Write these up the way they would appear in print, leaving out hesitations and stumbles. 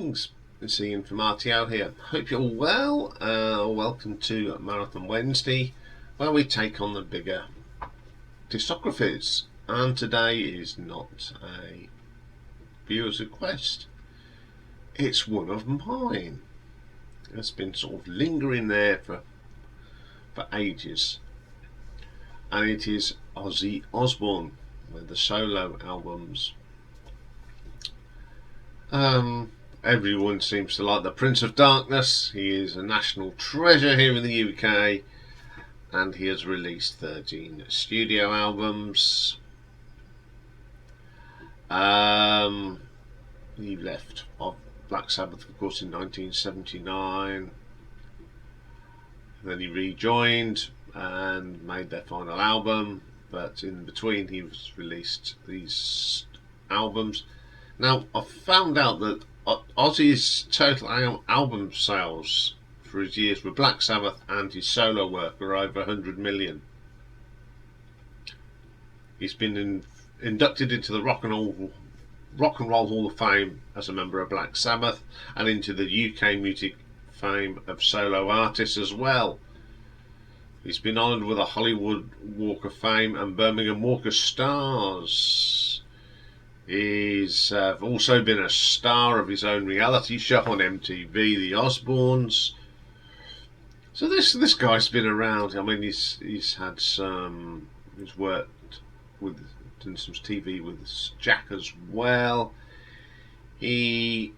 Greetings, it's Iain from RTO here. Hope you're all well. Welcome to Marathon Wednesday, where we take on the bigger discographies. And today is not a viewer's request, it's one of mine. It's been sort of lingering there for ages. And it is Ozzy Osbourne with the solo albums. Everyone seems to like the Prince of Darkness. He is a national treasure here in the UK, and he has released 13 studio albums. He left Black Sabbath, of course, in 1979. Then he rejoined and made their final album, but in between he was released these albums. Now, I've found out that Ozzy's total album sales for his years with Black Sabbath and his solo work are over 100 million. He's been inducted into the Rock and Roll Hall of Fame as a member of Black Sabbath, and into the UK Music Fame of Solo Artists as well. He's been honoured with a Hollywood Walk of Fame and Birmingham Walk of Stars. He's also been a star of his own reality show on MTV, The Osbournes. So this guy's been around. I mean, he's had some. He's worked with, done some TV with Jack as well. He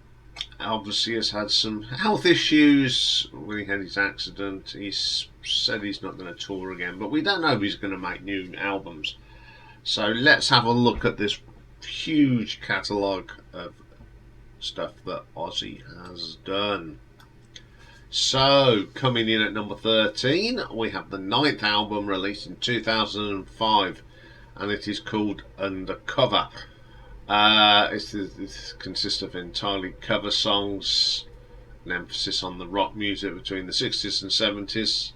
obviously has had some health issues when he had his accident. He's said he's not going to tour again, but we don't know if he's going to make new albums. So let's have a look at this huge catalogue of stuff that Ozzy has done. So, coming in at number 13, we have the 9th album released in 2005, and it is called Undercover. It consists of entirely cover songs, an emphasis on the rock music between the 60s and 70s,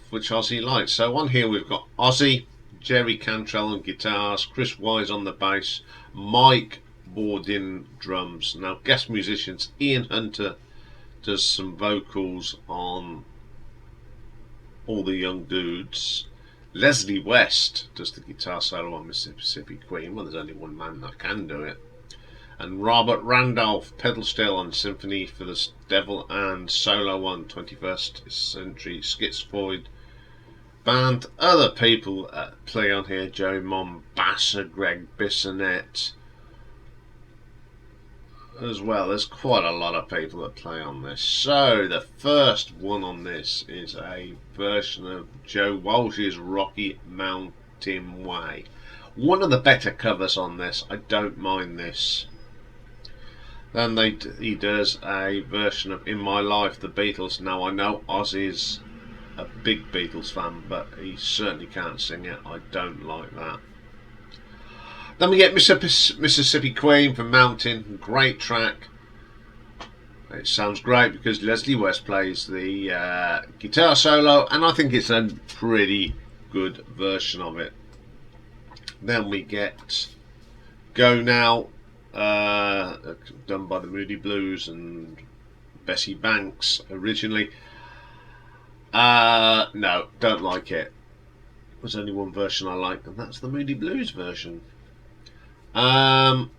which Ozzy likes. So on here we've got Ozzy, Jerry Cantrell on guitars, Chris Wise on the bass, Mike Bordin drums. Now guest musicians, Ian Hunter does some vocals on All the Young Dudes. Leslie West does the guitar solo on Mississippi Queen. Well, there's only one man that can do it. And Robert Randolph pedal steel on Symphony for the Devil and solo on 21st Century Schizoid Band. Other people play on here: Joey Mombassa, Greg Bissonette as well. There's quite a lot of people that play on this. So the first one on this is a version of Joe Walsh's Rocky Mountain Way. One of the better covers on this. I don't mind this. Then he does a version of In My Life, the Beatles. Now I know Ozzy's a big Beatles fan, but he certainly can't sing it. I don't like that. Then we get Mississippi Queen from Mountain. Great track. It sounds great because Leslie West plays the guitar solo, and I think it's a pretty good version of it. Then we get Go Now, done by the Moody Blues and Bessie Banks originally. No, don't like it. There's only one version I like, and that's the Moody Blues version. Then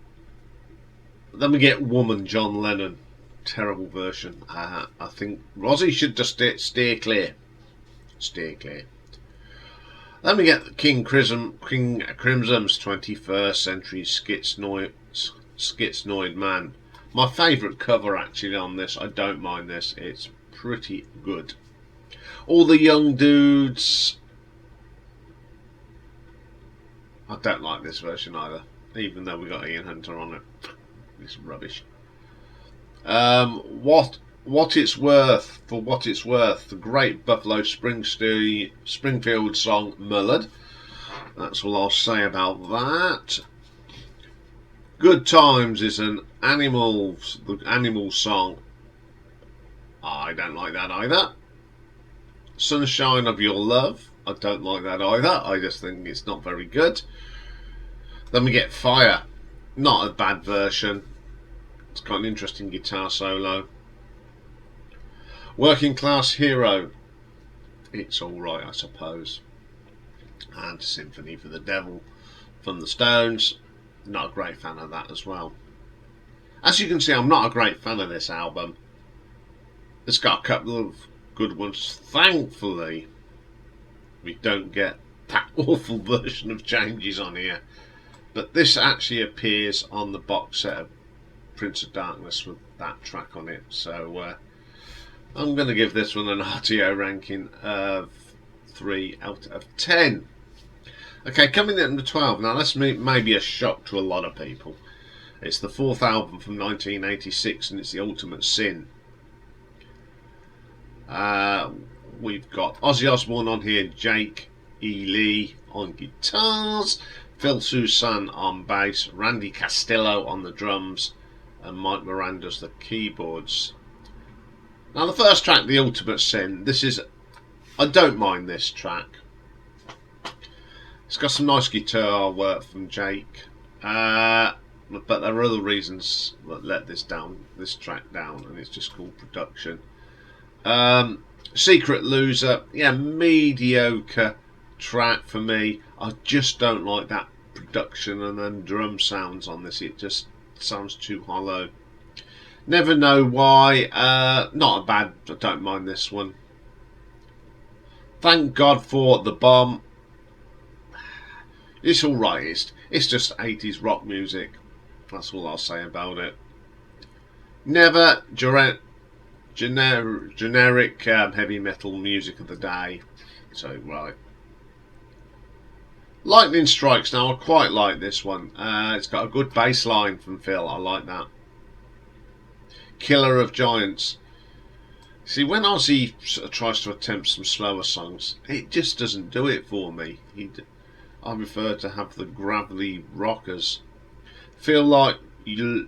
we get Woman, John Lennon. Terrible version. I think Ozzy should just steer clear. Steer clear. Then we get King Crimson's 21st Century Schizoid Man. My favourite cover actually on this. I don't mind this. It's pretty good. All the Young Dudes. I don't like this version either, even though we got Ian Hunter on it. It's rubbish. What It's Worth, for What It's Worth, the great Buffalo Springfield song Mullard. That's all I'll say about that. Good Times is the Animals song. I don't like that either. Sunshine of Your Love, I don't like that either. I just think it's not very good. Then we get Fire. Not a bad version. It's got an interesting guitar solo. Working Class Hero. It's alright, I suppose. And Symphony for the Devil from the Stones. Not a great fan of that as well. As you can see, I'm not a great fan of this album. It's got a couple of good ones. Thankfully, we don't get that awful version of Changes on here. But this actually appears on the box set of Prince of Darkness with that track on it. So I'm going to give this one an RTO ranking of 3 out of 10. Okay, coming in at number 12. Now this may be a shock to a lot of people. It's the fourth album from 1986 and it's The Ultimate Sin. We've got Ozzy Osbourne on here, Jake E. Lee on guitars, Phil Soussan on bass, Randy Castillo on the drums, and Mike Miranda's the keyboards. Now the first track, The Ultimate Sin, I don't mind this track. It's got some nice guitar work from Jake, but there are other reasons that let this track down, and it's just called production. Secret Loser, yeah, mediocre track for me. I just don't like that production and then drum sounds on this. It just sounds too hollow. Never Know Why, not a bad, I don't mind this one. Thank God for the Bomb. It's alright, it's just 80s rock music. That's all I'll say about it. Never, generic heavy metal music of the day. So, right. Lightning Strikes. Now, I quite like this one. It's got a good bass line from Phil. I like that. Killer of Giants. See, when Ozzy tries to attempt some slower songs, it just doesn't do it for me. I prefer to have the gravelly rockers. Feel Like You.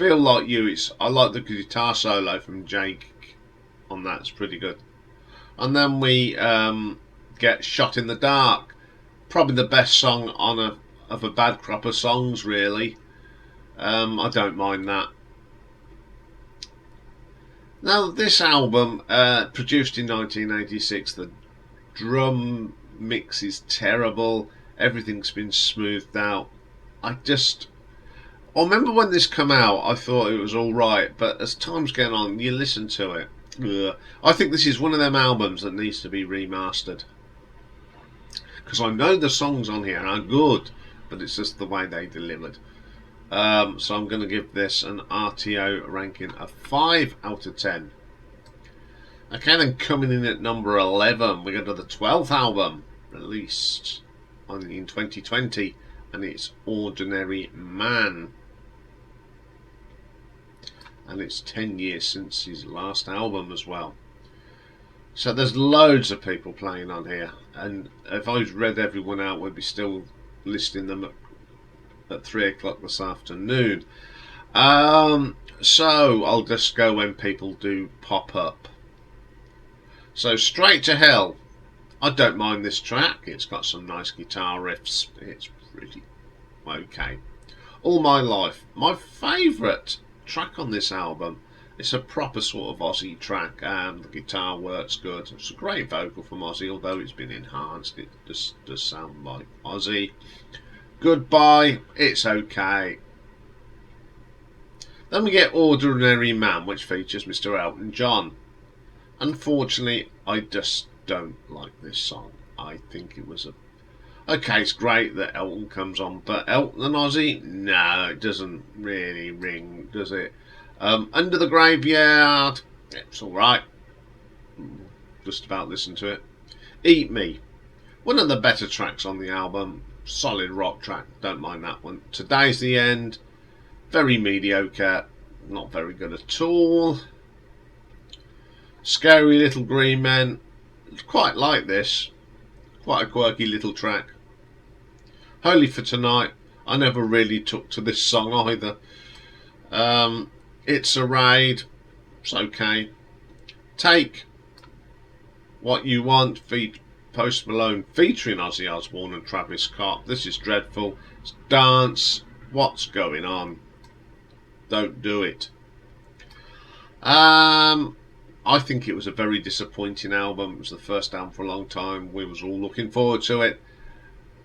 I like the guitar solo from Jake on that. It's pretty good. And then we get Shot in the Dark. Probably the best song of a bad crop of songs, really. I don't mind that. Now, this album, produced in 1986, the drum mix is terrible. Everything's been smoothed out. I remember when this came out, I thought it was alright, but as time's going on, you listen to it. Ugh. I think this is one of them albums that needs to be remastered. Because I know the songs on here are good, but it's just the way they delivered. So I'm going to give this an RTO ranking of 5 out of 10. Okay, then coming in at number 11, we go to the 12th album, released in 2020, and it's Ordinary Man. And it's 10 years since his last album as well. So there's loads of people playing on here, and if I read everyone out, we'd be still listing them at 3 o'clock this afternoon. So I'll just go when people do pop up. So Straight to Hell. I don't mind this track. It's got some nice guitar riffs. It's pretty okay. All My Life. My favourite track on this album. It's a proper sort of Ozzy track, and the guitar works good. It's a great vocal from Ozzy, although it's been enhanced. It just does sound like Ozzy. Goodbye, it's okay. Then we get Ordinary Man, which features Mr. Elton John. Unfortunately, I just don't like this song. I think it was okay, it's great that Elton comes on, but Elton and Ozzy? No, it doesn't really ring, does it? Under the Graveyard, it's alright. Just about listen to it. Eat Me, one of the better tracks on the album. Solid rock track, don't mind that one. Today's the End, very mediocre, not very good at all. Scary Little Green Men, quite like this, quite a quirky little track. Holy for Tonight, I never really took to this song either. It's a Raid, it's okay. Take What You Want, Post Malone featuring Ozzy Osbourne and Travis Scott. This is dreadful. It's dance, What's going on? Don't do it. I think it was a very disappointing album. It was the first album for a long time. We was all looking forward to it,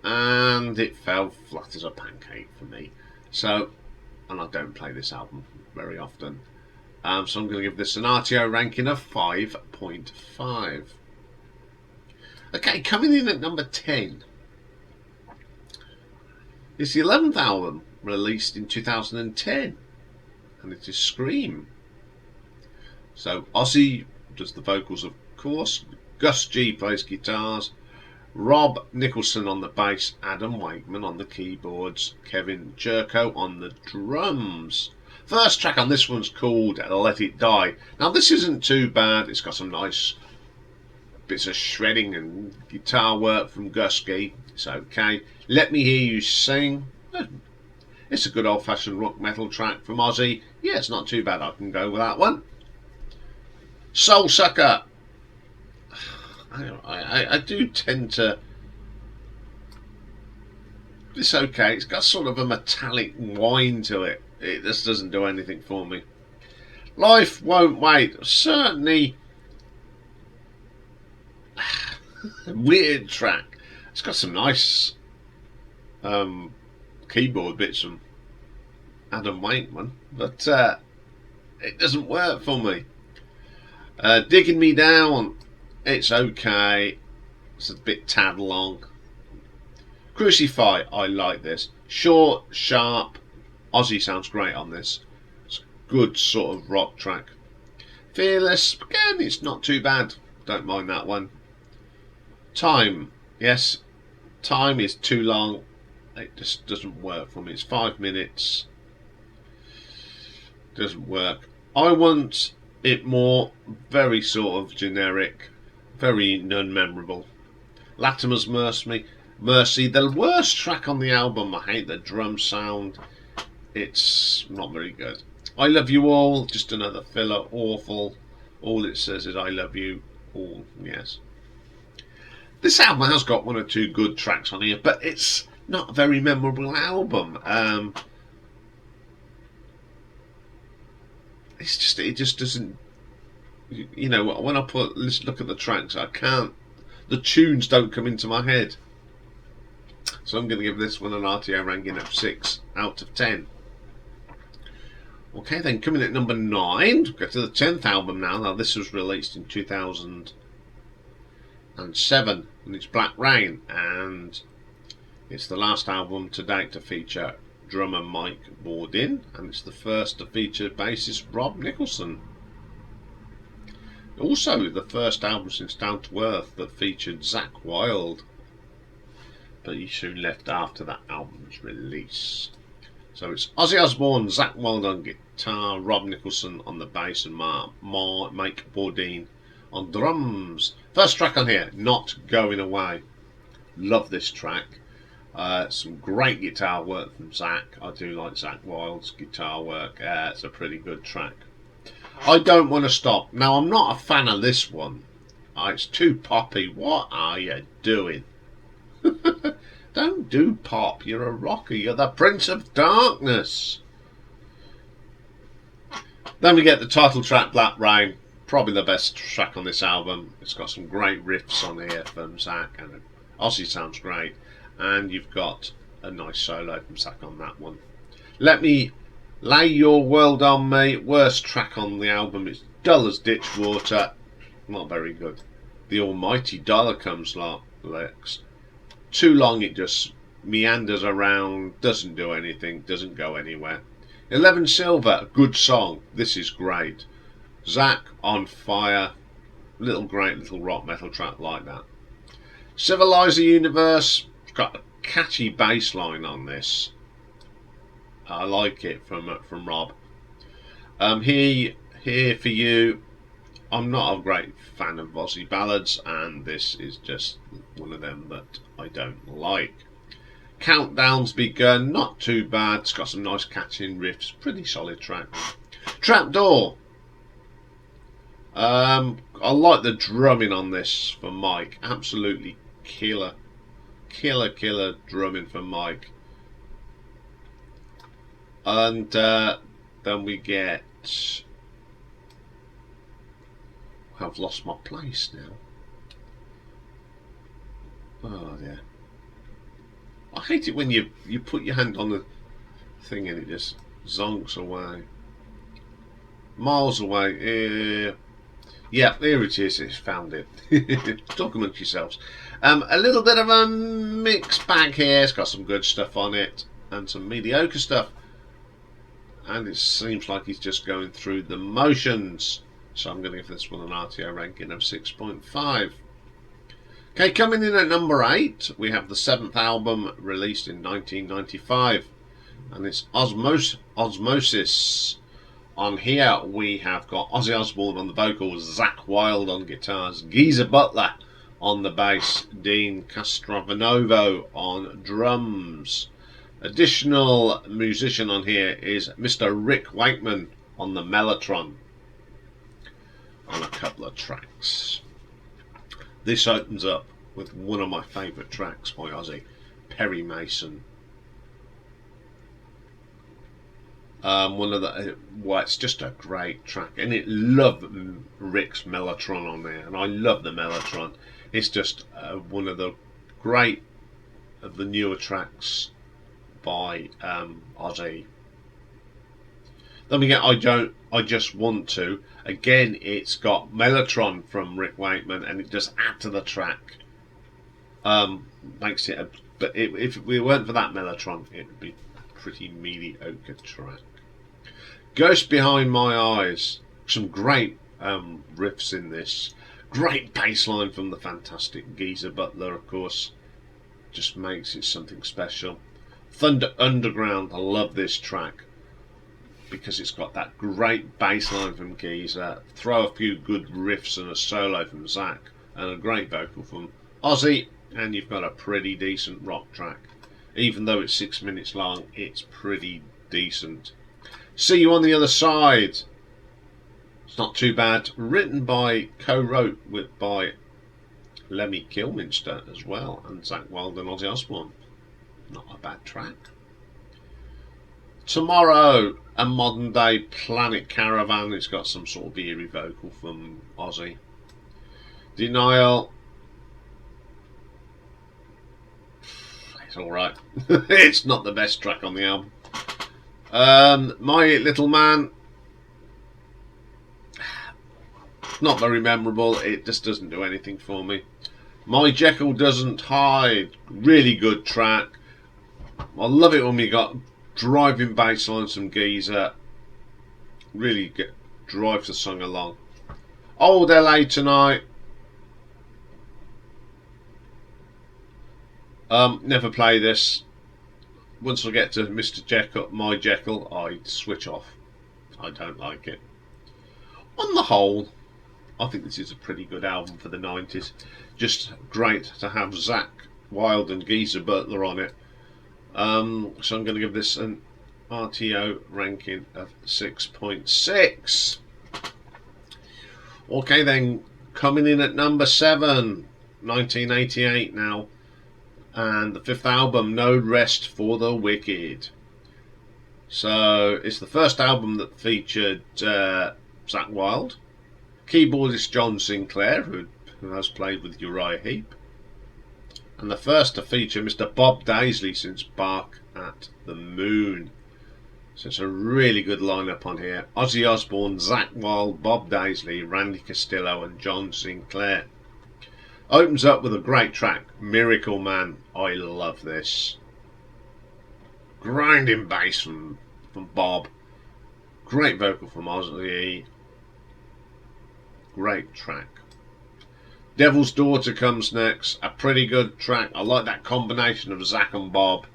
and it fell flat as a pancake for me. So, and I don't play this album very often. So I'm going to give this an RTO ranking of 5.5. Okay, coming in at number 10. It's the 11th album released in 2010, and it is Scream. So Ozzy does the vocals, of course. Gus G plays guitars. Rob Nicholson on the bass. Adam Wakeman on the keyboards. Kevin Jerko on the drums. First track on this one's called Let It Die. Now this isn't too bad. It's got some nice bits of shredding and guitar work from Gus G. It's okay. Let Me Hear You Sing. It's a good old-fashioned rock metal track from Ozzy. Yeah, it's not too bad. I can go with that one. Soul Sucker. I do tend to... It's okay. It's got sort of a metallic whine to it. It just doesn't do anything for me. Life Won't Wait. Certainly weird track. It's got some nice keyboard bits from Adam Wakeman, but it doesn't work for me. Digging Me Down. It's okay. It's a bit tad long. Crucify. I like this. Short, sharp. Ozzy sounds great on this. It's a good sort of rock track. Fearless. Again, it's not too bad. Don't mind that one. Time. Yes. Time is too long. It just doesn't work for me. It's 5 minutes. Doesn't work. I Want It More. Very sort of generic. Very non-memorable. Latimer's Mercy. The worst track on the album. I hate the drum sound. It's not very good. I Love You All. Just another filler. Awful. All it says is I love you all. Yes. This album has got one or two good tracks on here, but it's not a very memorable album. It just doesn't. You know, when I look at the tracks, I can't. The tunes don't come into my head. So I'm going to give this one an RTO ranking of 6 out of 10. Okay, then coming at number 9, go to the 10th album now. Now this was released in 2007, and it's Black Rain, and it's the last album to date to feature drummer Mike Bordin, and it's the first to feature bassist Rob Nicholson. Also the first album since Down to Earth that featured Zakk Wylde, but he soon left after that album's release. So it's Ozzy Osbourne, Zakk Wylde on guitar, Rob Nicholson on the bass, and Mike Bordin on drums. First track on here, Not Going Away. Love this track. Some great guitar work from Zakk. I do like Zakk Wylde's guitar work. It's a pretty good track. I Don't Want to Stop. Now, I'm not a fan of this one. It's too poppy. What are you doing? Don't do pop. You're a rocker. You're the Prince of Darkness. Then we get the title track, Black Rain. Probably the best track on this album. It's got some great riffs on here from Zakk, and Ozzy sounds great. And you've got a nice solo from Zakk on that one. Let Me Lay Your World on Me. Worst track on the album. It's dull as ditch water. Not very good. The Almighty Dollar comes next. Too long, it just meanders around, doesn't do anything, doesn't go anywhere. 11 Silver, good song. This is great. Zakk on Fire. Great little rock metal track like that. Civilize the Universe. Got a catchy bass line on this. I like it from Rob. Here for You. I'm not a great fan of Ozzy ballads, and this is just one of them that I don't like. Countdown's Begun, not too bad. It's got some nice catching riffs. Pretty solid track. Trapdoor. I like the drumming on this from Mike. Absolutely killer drumming from Mike. And then we get... I've lost my place now. Oh dear. I hate it when you put your hand on the thing and it just zonks away. Miles away. Yeah, there it is. It's found it. Talk amongst yourselves. A little bit of a mixed bag here. It's got some good stuff on it and some mediocre stuff. And it seems like he's just going through the motions. So I'm going to give this one an RTO ranking of 6.5. Okay, coming in at number 8, we have the 7th album released in 1995. And it's Ozzmosis. On here we have got Ozzy Osbourne on the vocals, Zakk Wylde on guitars, Geezer Butler on the bass, Dean Castronovo on drums. Additional musician on here is Mr. Rick Wakeman on the mellotron on a couple of tracks. This opens up with one of my favourite tracks by Ozzy, Perry Mason. It's just a great track, and it love Rick's mellotron on there, and I love the mellotron. It's just one of the great of the newer tracks by Ozzy. Then we get I Just Want To. Again, it's got mellotron from Rick Wakeman, and it does add to the track. Makes it if it weren't for that mellotron, it would be a pretty mediocre track. Ghost Behind My Eyes. Some great riffs in this. Great bass line from the fantastic Geezer Butler, of course. Just makes it something special. Thunder Underground. I love this track because it's got that great bass line from Geezer. Throw a few good riffs and a solo from Zakk and a great vocal from Ozzy, and you've got a pretty decent rock track. Even though it's 6 minutes long, it's pretty decent. See You on the Other Side. It's not too bad. Written by, co-wrote by Lemmy Kilminster as well, and Zakk Wylde and Ozzy Osbourne. Not a bad track. Tomorrow, a modern day Planet Caravan. It's got some sort of eerie vocal from Ozzy. Denial. It's alright. It's not the best track on the album. My Little Man, not very memorable. It just doesn't do anything for me. My Jekyll Doesn't Hide, really good track. I love it when we got driving bass lines from Geezer. Really drives the song along. Old LA Tonight. Never play this. Once I get to Mr. Jekyll, My Jekyll, I switch off. I don't like it. On the whole, I think this is a pretty good album for the 90s. Just great to have Zakk Wylde and Geezer Butler on it. So I'm going to give this an RTO ranking of 6.6. Okay then, coming in at number 7, 1988 now. And the 5th album, No Rest for the Wicked. So it's the first album that featured Zakk Wylde, keyboardist John Sinclair, who has played with Uriah Heep, and the first to feature Mr. Bob Daisley since Bark at the Moon. So it's a really good lineup on here. Ozzy Osbourne, Zakk Wylde, Bob Daisley, Randy Castillo and John Sinclair. Opens up with a great track, Miracle Man. I love this. Grinding bass from Bob. Great vocal from Ozzy. Great track. Devil's Daughter comes next. A pretty good track. I like that combination of Zakk and Bob.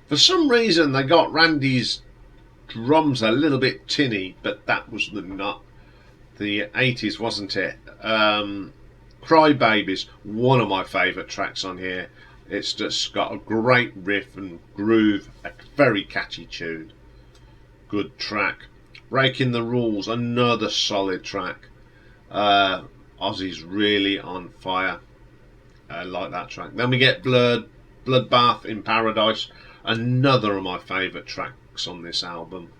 For some reason they got Randy's drums a little bit tinny, but that was not the 80s, wasn't it? Cry Babies, one of my favourite tracks on here. It's just got a great riff and groove, a very catchy tune. Good track. Breaking the Rules, another solid track. Ozzy's really on fire. I like that track. Then we get Blurred Bloodbath in Paradise, another of my favourite tracks on this album.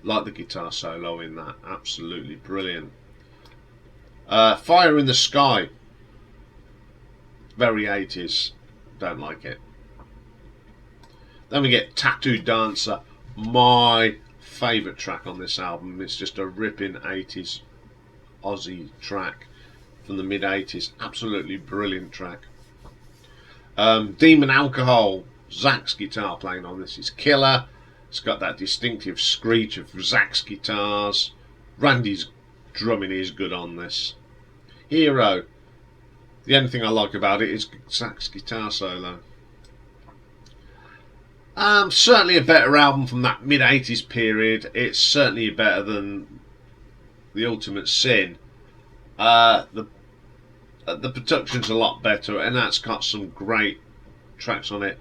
Like the guitar solo in that, absolutely brilliant. Fire in the Sky, very 80s, don't like it. Then we get Tattoo Dancer, my favourite track on this album. It's just a ripping 80s Ozzy track from the mid 80s, absolutely brilliant track. Demon Alcohol, Zach's guitar playing on this is killer. It's got that distinctive screech of Zach's guitars. Randy's drumming is good on this. Hero, the only thing I like about it is Zach's guitar solo. Certainly a better album from that mid-80s period. It's certainly better than The Ultimate Sin. The production's a lot better, and that's got some great tracks on it.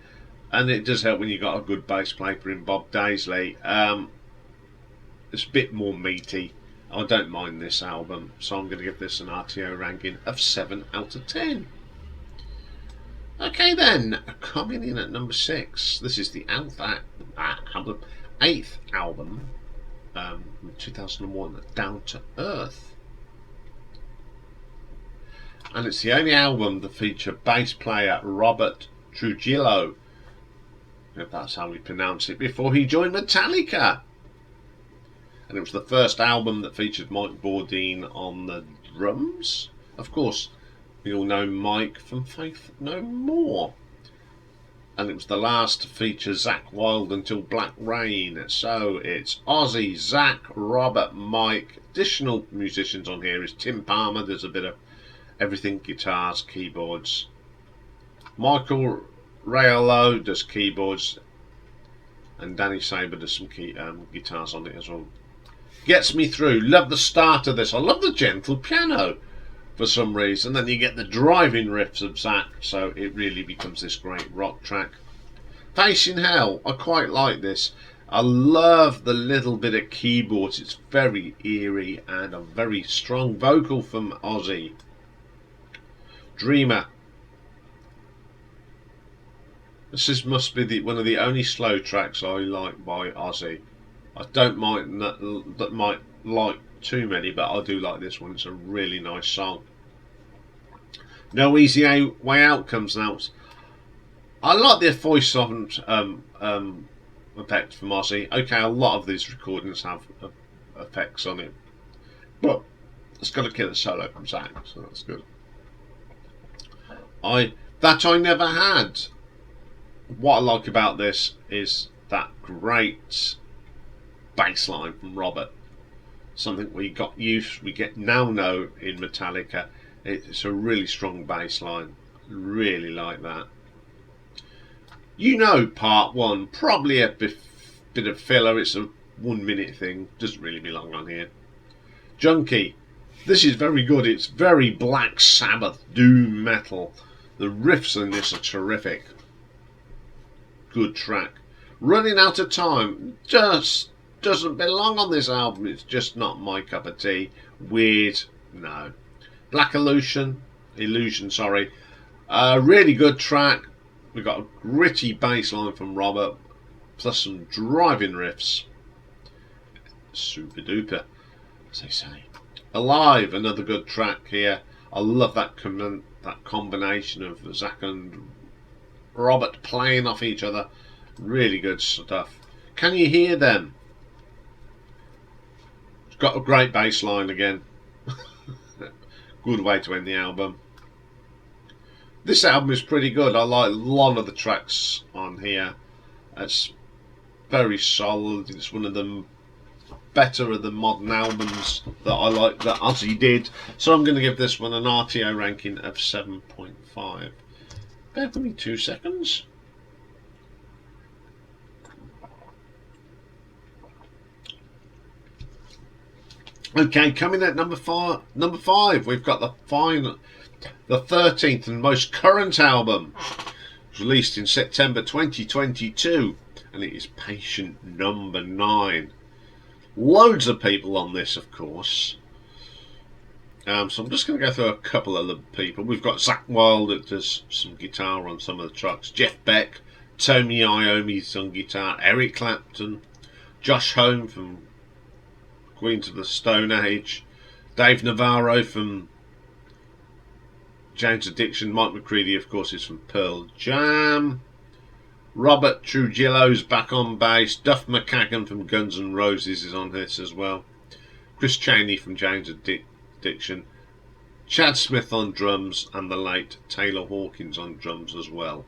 And it does help when you've got a good bass player in Bob Daisley. It's a bit more meaty. I don't mind this album, so I'm going to give this an RTO ranking of 7 out of 10. Okay then, coming in at number 6. This is the 8th album, 2001, Down to Earth. And it's the only album that featured bass player Robert Trujillo, if that's how we pronounce it, before he joined Metallica. And it was the first album that featured Mike Bourdin on the drums. Of course, we all know Mike from Faith No More. And it was the last to feature Zakk Wylde until Black Rain. So it's Ozzy, Zakk, Robert, Mike. Additional musicians on here is Tim Palmer. There's a bit of everything, guitars, keyboards. Michael Rayolo does keyboards, and Danny Saber does some guitars on it as well. Gets me through. Love the start of this. I love the gentle piano for some reason. Then you get the driving riffs of Zakk, so it really becomes this great rock track. Facing Hell, I quite like this. I love the little bit of keyboards. It's very eerie and a very strong vocal from Ozzy. Dreamer. This must be one of the only slow tracks I like by Ozzy. I don't mind that might like too many, but I do like this one. It's a really nice song. No Easy Way Out comes out. I like the voice effect from Ozzy. Okay, a lot of these recordings have effects on it, but it's got a killer solo from Zakk, so that's good. I never had. What I like about this is that great bass line from Robert. Something we now know in Metallica. It's a really strong bass line. Really like that. You know, part 1, probably a bit of filler. It's a 1 minute thing. Doesn't really belong on here. Junkie. This is very good. It's very Black Sabbath doom metal. The riffs in this are terrific. Good track. Running Out of Time just doesn't belong on this album. It's just not my cup of tea. Weird. No. Black Illusion. Really good track. We've got a gritty bass line from Robert, plus some driving riffs. Super duper, as they say. Alive, another good track here. I love that combination of Zakk and Robert playing off each other. Really good stuff. Can you hear them? It's got a great bass line again. Good way to end the album. This album is pretty good. I like a lot of the tracks on here. It's very solid. It's one of the better of the modern albums that I like that Ozzy did. So I'm going to give this one an RTO ranking of 7.5. Bear with me 2 seconds. Okay, coming at number five, we've got the 13th and most current album. It was released in September 2022, and it is Patient Number 9. Loads of people on this, of course. So I'm just going to go through a couple of the people. We've got Zach Wilde that does some guitar on some of the tracks. Jeff Beck, Tony Iommi's on guitar. Eric Clapton, Josh Homme from Queens of the Stone Age, Dave Navarro from Jane's Addiction. Mike McCready, of course, is from Pearl Jam. Robert Trujillo's back on bass. Duff McKagan from Guns N' Roses is on this as well. Chris Chaney from Jane's Addiction. Chad Smith on drums, and the late Taylor Hawkins on drums as well.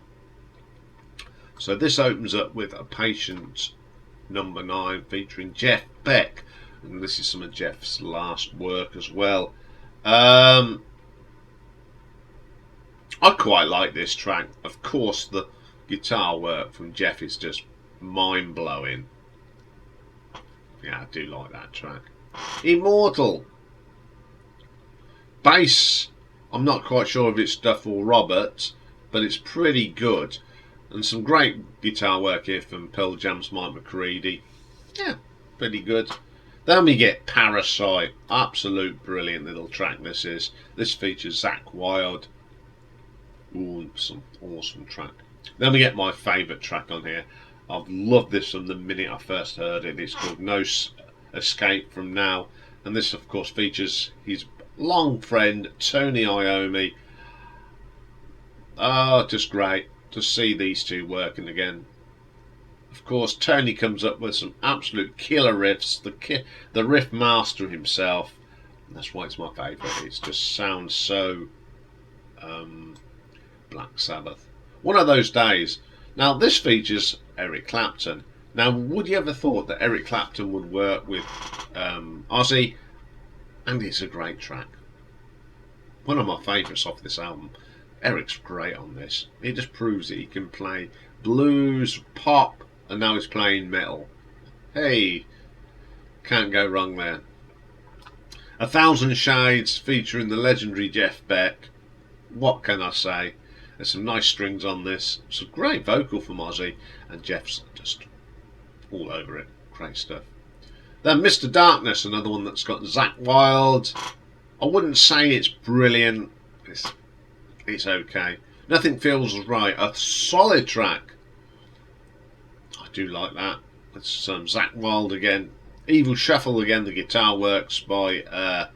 So this opens up with A Patient number 9 featuring Jeff Beck, and this is some of Jeff's last work as well. I quite like this track. Of course, the guitar work from Jeff is just mind-blowing. Yeah, I do like that track. Immortal. Bass, I'm not quite sure if it's Duff or Robert, but it's pretty good. And some great guitar work here from Pearl Jam's Mike McCready. Yeah, pretty good. Then we get Parasite. Absolute brilliant little track this is. This features Zach Wilde. Ooh, some awesome track. Then we get my favourite track on here. I've loved this from the minute I first heard it. It's called No Escape From Now. And this, of course, features his long friend, Tony Iommi. Oh, just great to see these two working again. Of course, Tony comes up with some absolute killer riffs. The riff master himself. That's why it's my favourite. It just sounds so Black Sabbath. One of those days. Now, this features Eric Clapton. Now, would you ever thought that Eric Clapton would work with Ozzy? And it's a great track. One of my favourites off this album. Eric's great on this. He just proves that he can play blues, pop, and now he's playing metal. Hey, can't go wrong there. 1,000 Shades featuring the legendary Jeff Beck. What can I say? There's some nice strings on this. It's a great vocal from Ozzy, and Jeff's just all over it. Great stuff. Then Mr. Darkness, another one that's got Zach Wilde. I wouldn't say it's brilliant. It's okay. Nothing Feels Right. A solid track. I do like that. That's some Zach Wilde again. Evil Shuffle again. The guitar works by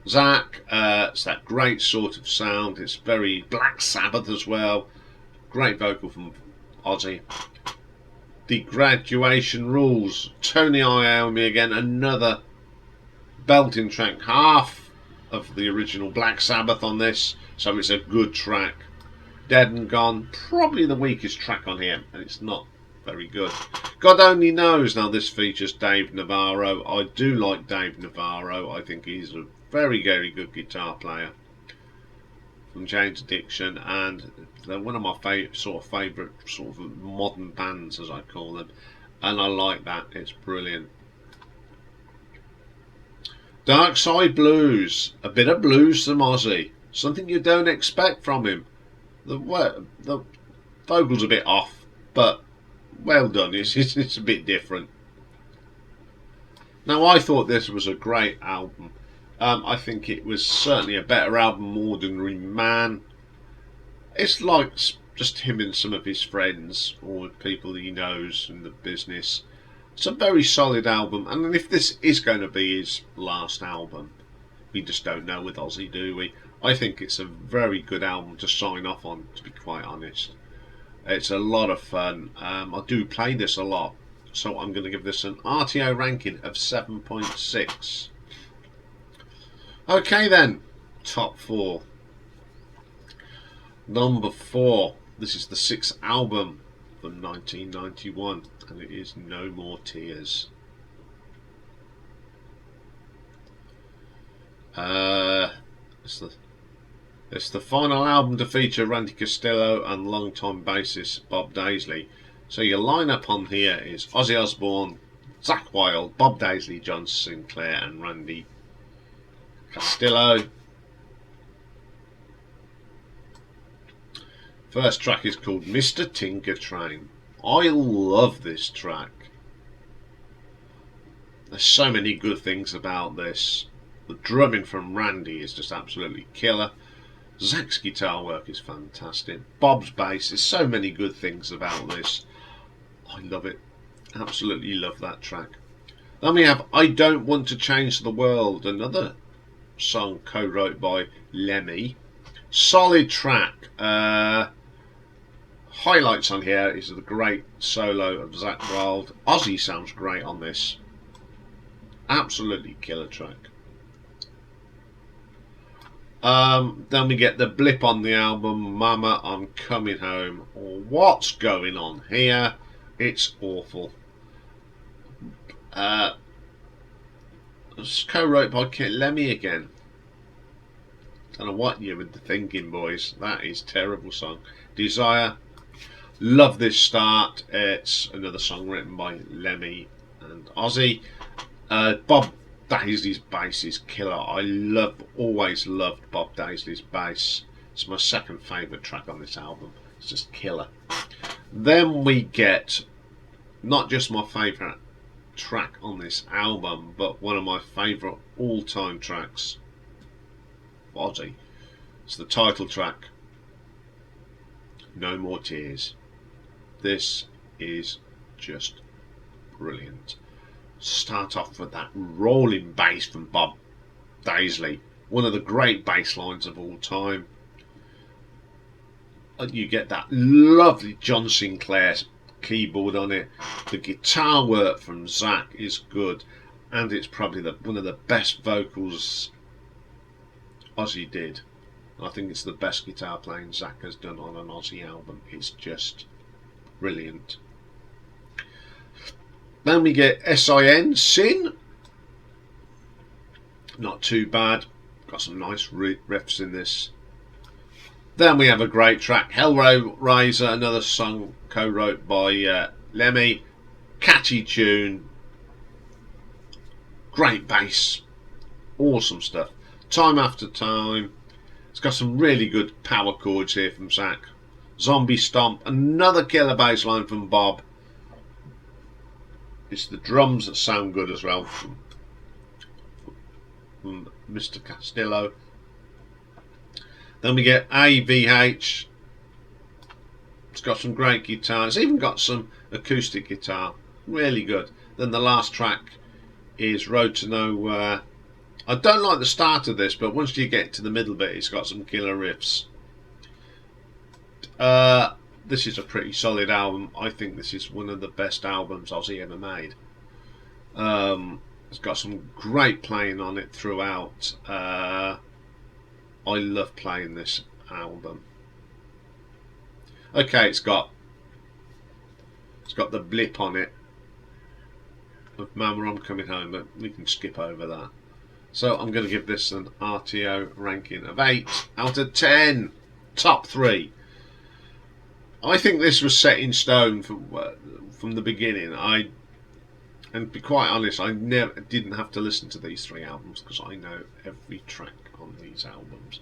Zach. It's that great sort of sound. It's very Black Sabbath as well. Great vocal from Ozzy. The Graduation Rules. Tony Iommi again. Another belting track. Half of the original Black Sabbath on this. So it's a good track. Dead and Gone. Probably the weakest track on here. And it's not very good. God Only Knows. Now this features Dave Navarro. I do like Dave Navarro. I think he's a very, very good guitar player from Jane's Addiction, and they're one of my favourite sort of modern bands, as I call them, and I like that. It's brilliant. Dark Side Blues, a bit of blues from Ozzy, something you don't expect from him. The vocal's a bit off, but well done. It's a bit different. Now, I thought this was a great album. I think it was certainly a better album than Ordinary Man. It's like just him and some of his friends or people he knows in the business. It's a very solid album, and if this is going to be his last album, we just don't know with Ozzy, do we? I think it's a very good album to sign off on, to be quite honest. It's a lot of fun. I do play this a lot, so I'm going to give this an RTO ranking of 7.6. Okay then, top 4. Number 4. This is the 6th album from 1991, and it is No More Tears. It's the final album to feature Randy Costello and longtime bassist Bob Daisley. So your lineup on here is Ozzy Osbourne, Zach Wilde, Bob Daisley, John Sinclair, and Randy Costello. First track is called Mr. Tinker Train. I love this track. There's so many good things about this. The drumming from Randy is just absolutely killer. Zach's guitar work is fantastic. Bob's bass, there's so many good things about this. I love it. Absolutely love that track. Then we have I Don't Want to Change the World, another song co-wrote by Lemmy. Solid track. Highlights on here is the great solo of Zakk Wylde. Ozzy sounds great on this. Absolutely killer track. Then we get the blip on the album, Mama, I'm Coming Home. What's going on here? It's awful. It's co-wrote by Kit Lemmy again. Don't know what you were thinking, boys. That is a terrible song. Desire. Love this start. It's another song written by Lemmy and Ozzy. Bob Daisley's bass is killer. I always loved Bob Daisley's bass. It's my second favourite track on this album. It's just killer. Then we get not just my favourite track on this album, but one of my favourite all-time tracks. Ozzy. It's the title track, No More Tears. This is just brilliant. Start off with that rolling bass from Bob Daisley, one of the great bass lines of all time. You get that lovely John Sinclair keyboard on it. The guitar work from Zakk is good, and it's probably one of the best vocals Ozzy did. I think it's the best guitar playing Zakk has done on an Ozzy album. It's just brilliant. Then we get Sin. Not too bad. Got some nice riffs in this. Then we have a great track, Hellraiser, another song co-wrote by Lemmy. Catchy tune. Great bass. Awesome stuff. Time After Time. It's got some really good power chords here from Zakk. Zombie Stomp, another killer bass line from Bob. It's the drums that sound good as well from Mr. Castillo. Then we get AVH. It's got some great guitar. It's even got some acoustic guitar. Really good. Then the last track is Road to Nowhere. I don't like the start of this, but once you get to the middle bit, it's got some killer riffs. This is a pretty solid album. I think this is one of the best albums Ozzy ever made. It's got some great playing on it throughout. I love playing this album. Okay, it's got the blip on it of Mama, I'm Coming Home, but we can skip over that. So I'm going to give this an RTO ranking of 8 out of 10. Top 3. I think this was set in stone from the beginning. And to be quite honest, I didn't have to listen to these 3 albums because I know every track on these albums.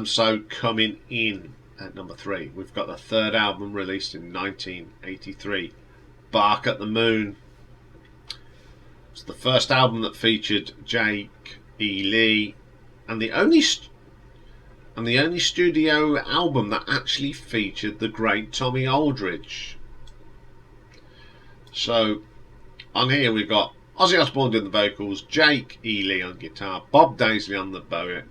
So coming in at number 3, we've got the third album released in 1983, Bark at the Moon. It's the first album that featured Jake E. Lee, and the only studio album that actually featured the great Tommy Aldridge. So on here we've got Ozzy Osbourne doing the vocals, Jake E. Lee on guitar, Bob Daisley on the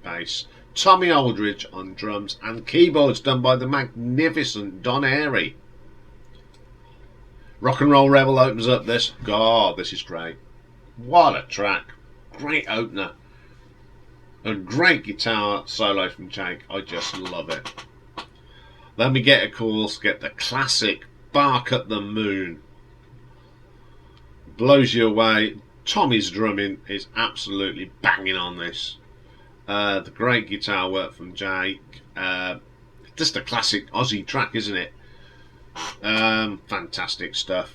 bass, Tommy Aldridge on drums, and keyboards done by the magnificent Don Airey. Rock and Roll Rebel opens up this. God, this is great. What a track. Great opener. A great guitar solo from Jake. I just love it. Then we get, of course, the classic Bark at the Moon. Blows you away. Tommy's drumming is absolutely banging on this. The great guitar work from Jake. Just a classic Ozzy track, isn't it? Fantastic stuff.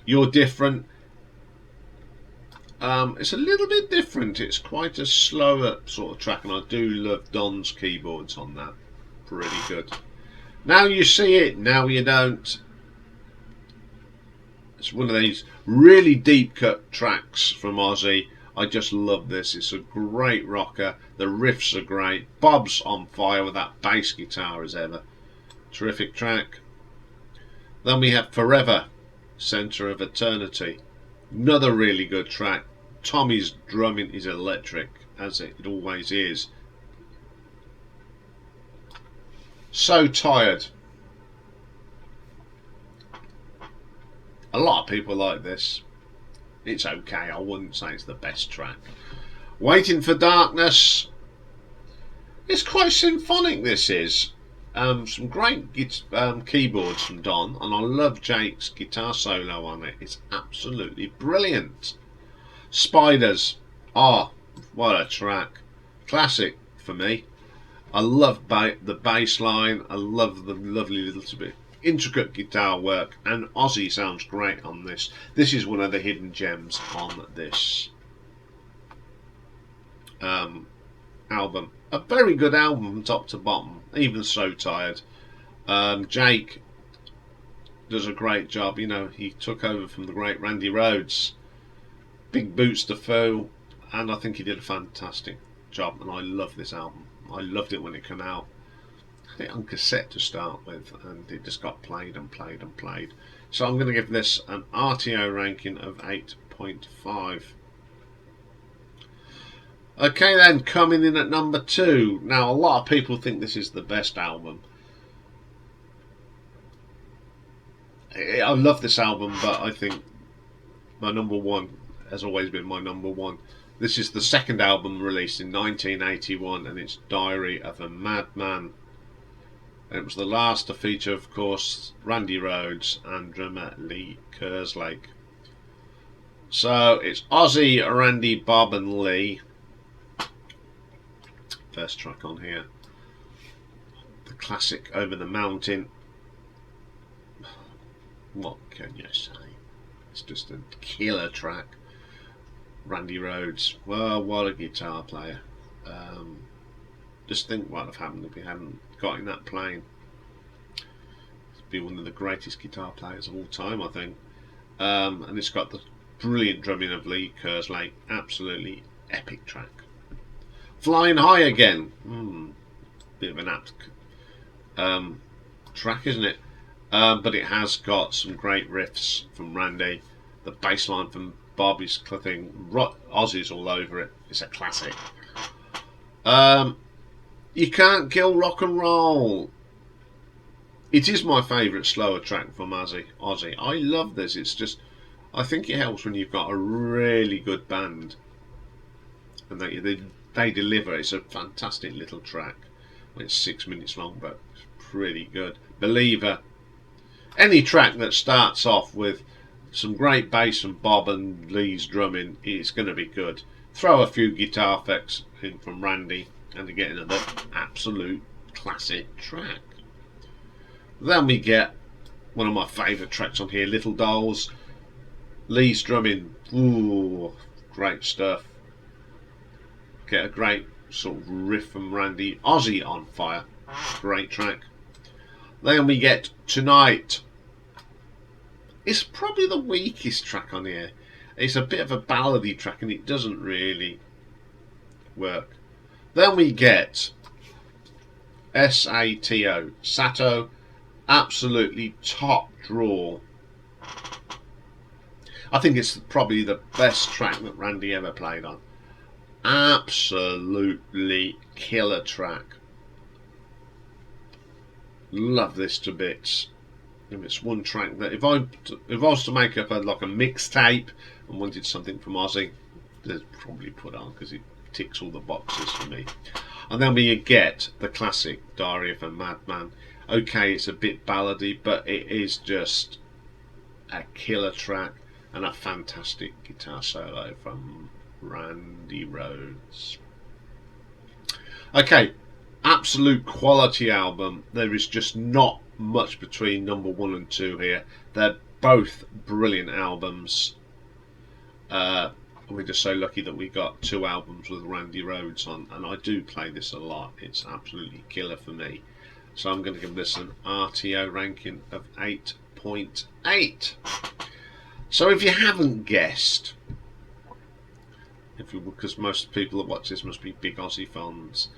You're Different. It's a little bit different. It's quite a slower sort of track, and I do love Don's keyboards on that. Pretty good. Now You See It, Now You Don't. It's one of these really deep cut tracks from Ozzy. I just love this. It's a great rocker. The riffs are great. Bob's on fire with that bass guitar as ever. Terrific track. Then we have Forever, Center of Eternity. Another really good track. Tommy's drumming is electric, as it always is. So Tired. A lot of people like this. It's okay. I wouldn't say it's the best track. Waiting for Darkness. It's quite symphonic, this is. Some great keyboards from Don, and I love Jake's guitar solo on it. It's absolutely brilliant. Spiders. Oh, what a track. Classic for me. I love the bass line. I love the lovely little bit intricate guitar work, and Ozzy sounds great on this. This is one of the hidden gems on this album. A very good album top to bottom, even So Tired. Jake does a great job. You know, he took over from the great Randy Rhoads. Big boots to fill, and I think he did a fantastic job, and I love this album. I loved it when it came out. I had it on cassette to start with, and it just got played and played and played. So I'm going to give this an RTO ranking of 8.5. Okay then, coming in at number 2. Now, a lot of people think this is the best album. I love this album, but I think my number 1 has always been my number 1. This is the second album released in 1981, and it's Diary of a Madman. It was the last to feature, of course, Randy Rhoads and drummer Lee Kerslake. So it's Ozzy, Randy, Bob and Lee. First track on here. The classic Over the Mountain. What can you say? It's just a killer track. Randy Rhoads, well, what a guitar player. Just think what would have happened if he hadn't got in that plane. He'd be one of the greatest guitar players of all time, I think. And it's got the brilliant drumming of Lee Kerslake. Absolutely epic track. Flying High Again. Bit of an apt track, isn't it? But it has got some great riffs from Randy. The bass line from Bob is clipping. Ozzy's all over it. It's a classic. You Can't Kill Rock and Roll. It is my favourite slower track from Ozzy. I love this. It's just, I think it helps when you've got a really good band and they deliver. It's a fantastic little track. It's 6 minutes long, but it's pretty good. Believer. Any track that starts off with some great bass and Bob and Lee's drumming, it's going to be good. Throw a few guitar effects in from Randy and you get another absolute classic track. Then we get one of my favourite tracks on here, Little Dolls. Lee's drumming, ooh, great stuff. Get a great sort of riff from Randy. Ozzy on fire, great track. Then we get Tonight. It's probably the weakest track on here. It's a bit of a ballady track and it doesn't really work. Then we get Sato. Sato, absolutely top draw. I think it's probably the best track that Randy ever played on. Absolutely killer track. Love this to bits. And it's one track that if I was to make up a mixtape and wanted something from Ozzy, they'd probably put on because it ticks all the boxes for me. And then we get the classic Diary of a Madman. Okay, it's a bit ballady, but it is just a killer track and a fantastic guitar solo from Randy Rhoads. Okay, absolute quality album. There is just not much between number 1 and 2 here. They're both brilliant albums. We're just so lucky that we got 2 albums with Randy Rhoads on, and I do play this a lot. It's absolutely killer for me. So I'm going to give this an RTO ranking of 8.8. So if you haven't guessed, because most people that watch this must be big Ozzy fans.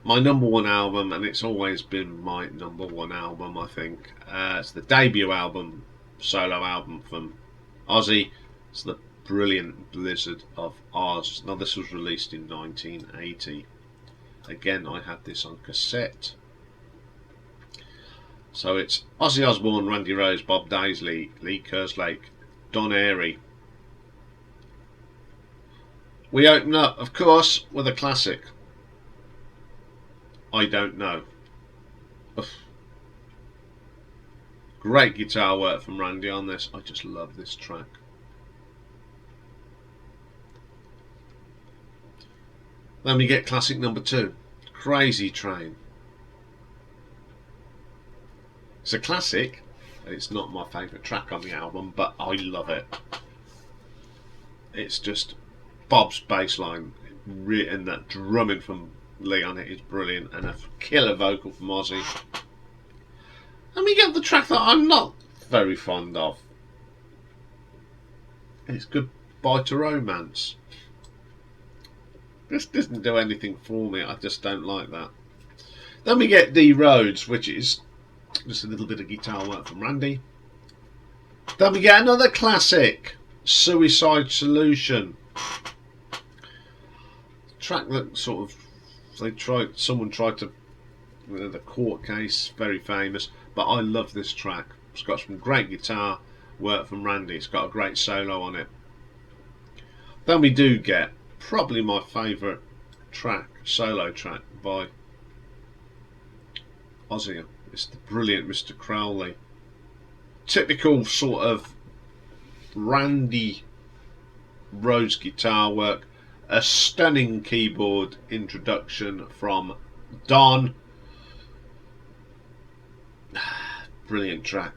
My number one album, and it's always been my number one album, I think. It's the debut album, solo album from Ozzy. It's the Brilliant Blizzard of Oz. Now, this was released in 1980. Again, I had this on cassette. So it's Ozzy Osbourne, Randy Rhoads, Bob Daisley, Lee Kerslake, Don Airey. We open up, of course, with a classic. I Don't Know. Ugh. Great guitar work from Randy on this. I just love this track. Then we get classic number 2, Crazy Train. It's a classic. It's not my favourite track on the album, but I love it. It's just Bob's bass line and that drumming from Lee on it is brilliant, and a killer vocal from Ozzy. And we get the track that I'm not very fond of. It's Goodbye to Romance. This doesn't do anything for me. I just don't like that. Then we get D Rhodes, which is just a little bit of guitar work from Randy. Then we get another classic, Suicide Solution. Track that sort of someone tried to, the court case, very famous, but I love this track. It's got some great guitar work from Randy. It's got a great solo on it. Then we do get probably my favourite track, solo track by Ozzy. It's the Brilliant Mr. Crowley. Typical sort of Randy Rhoads guitar work. A stunning keyboard introduction from Don. Brilliant track.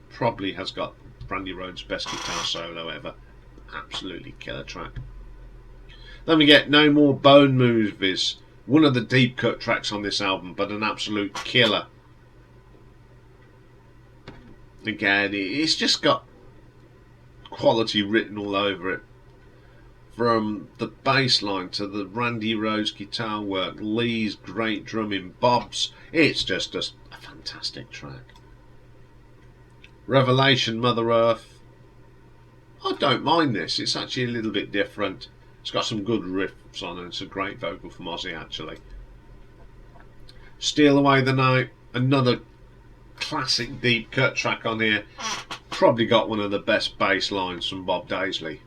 Probably has got Randy Rhoads' best guitar solo ever. Absolutely killer track. Then we get No More Bone Movies. One of the deep cut tracks on this album, but an absolute killer. Again, it's just got quality written all over it. From the bass line to the Randy Rhoads guitar work, Lee's great drumming, Bob's, it's just a fantastic track. Revelation, Mother Earth. I don't mind this. It's actually a little bit different. It's got some good riffs on it. It's a great vocal from Ozzy, actually. Steal Away the Night, another classic deep cut track on here. Probably got one of the best bass lines from Bob Daisley.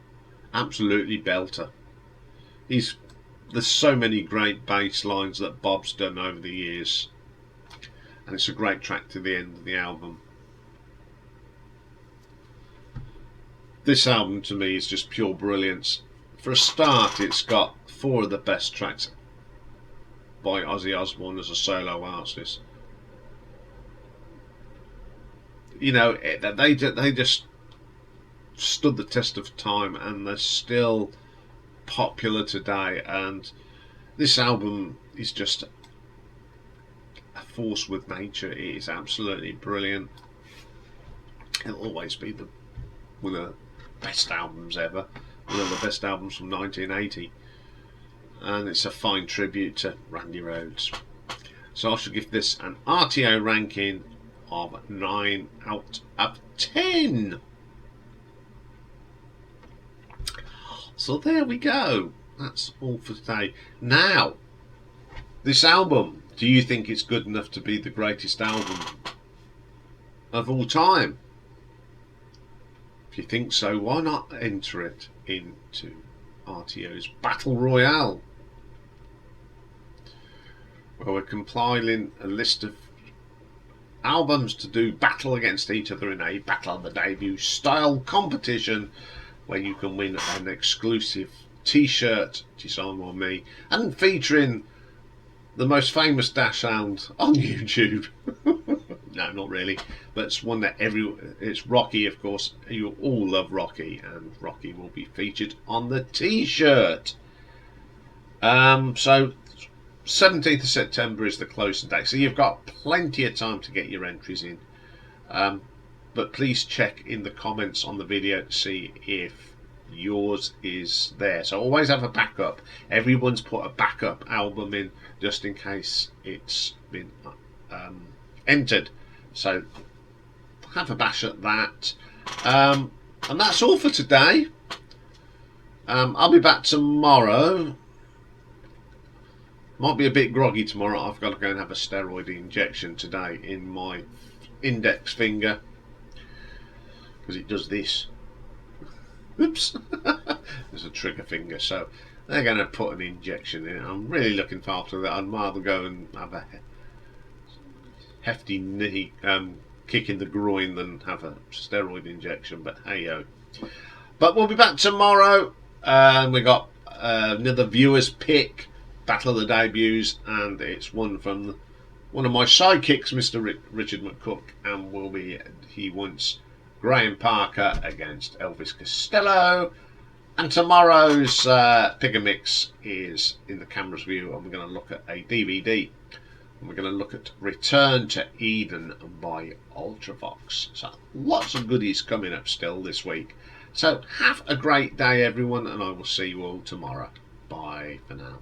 Absolutely belter. There's so many great bass lines that Bob's done over the years, and it's a great track to the end of the album. This album to me is just pure brilliance. For a start, it's got 4 of the best tracks by Ozzy Osbourne as a solo artist. You know, they just stood the test of time, and they're still popular today. And this album is just a force with nature. It is absolutely brilliant. It'll always be one of the best albums ever. One of the best albums from 1980, and it's a fine tribute to Randy Rhoads. So I shall give this an RTO ranking of 9 out of 10. So there we go. That's all for today. Now, this album, do you think it's good enough to be the greatest album of all time? If you think so, why not enter it into RTO's Battle Royale, where we're compiling a list of albums to do battle against each other in a Battle of the Debut style competition, where you can win an exclusive t-shirt designed by me and featuring the most famous dash sound on YouTube. No, not really, but it's one that it's Rocky, of course. You all love Rocky, and Rocky will be featured on the t-shirt. So 17th of September is the closing date, so you've got plenty of time to get your entries in. But please check in the comments on the video to see if yours is there. So always have a backup. Everyone's put a backup album in just in case it's been entered. So have a bash at that. And that's all for today. I'll be back tomorrow. Might be a bit groggy tomorrow. I've got to go and have a steroid injection today in my index finger because it does this. Oops. There's a trigger finger, so they're going to put an injection in it. I'm really looking forward to that. I'd rather go and have a hefty knee kick in the groin than have a steroid injection, but hey-o. But we'll be back tomorrow, and we got another viewer's pick, Battle of the Debuts, and it's one from one of my sidekicks, Mr. Richard McCook, and he wants Graham Parker against Elvis Costello. And tomorrow's pick a mix is in the camera's view, and we're going to look at a DVD. And we're going to look at Return to Eden by Ultravox. So lots of goodies coming up still this week. So have a great day, everyone, and I will see you all tomorrow. Bye for now.